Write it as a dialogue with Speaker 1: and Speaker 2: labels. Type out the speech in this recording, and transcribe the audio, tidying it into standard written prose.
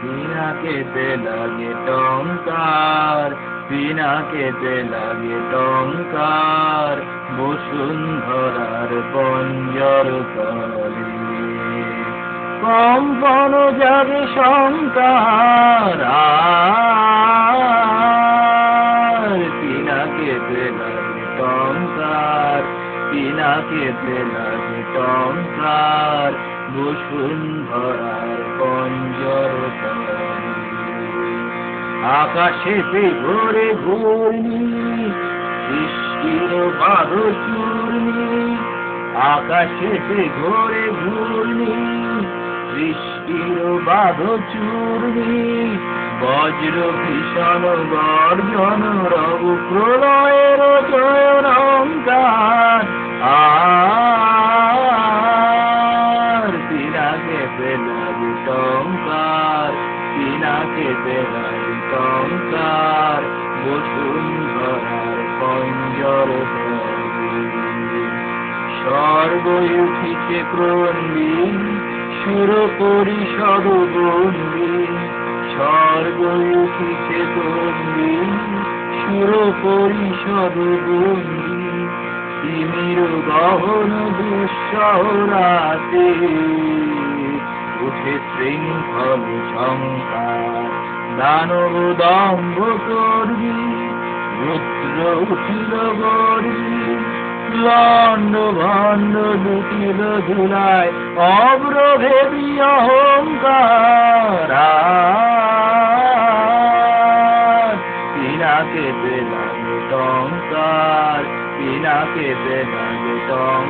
Speaker 1: পিনাকেতে লাগে টঙ্কার, পিনাকেতে লাগে টঙ্কার, বসুন্ধরার পঞ্জর তলে কম্পন জাগে শঙ্কার। পিনাকেতে লাগে টঙ্কার, পিনাকেতে লাগে টঙ্কার, বসুন্ধরার পঞ্জর তলে আকাশেতে ঘোরে ঘূর্ণি, বৃষ্টির বাঁধো চূর্ণি, আকাশেতে ঘোরে ঘূর্ণি, বৃষ্টির বাঁধো চূর্ণি, বজ্র ভীষণ গর্জন রঘু প্রলয়ের জয়রঙ্কার। পিনাকেতে লাগে টঙ্কার, পিনাকেতে লাগে টঙ্কার, বসুন্ধরার পঞ্জর তলে স্বর্গ উঠিছে ক্রন্দী, সুর পরিষদ বন্দী, স্বর্গ উঠিছে ক্রন্দী, সুর পরিষদ বন্দী, তিমির গহন দুঃসহ রাতে উঠে শৃঙ্খল শঙ্কার। দানব দম্ভ করবি, রুদ্র উঠিল গর্বি, লণ্ড ভণ্ড লুটিল ধুলায় অব্রভেদী অহংকার। পিনাকেতে লাগে টঙ্কার, পিনাকেতে লাগে টঙ্কার।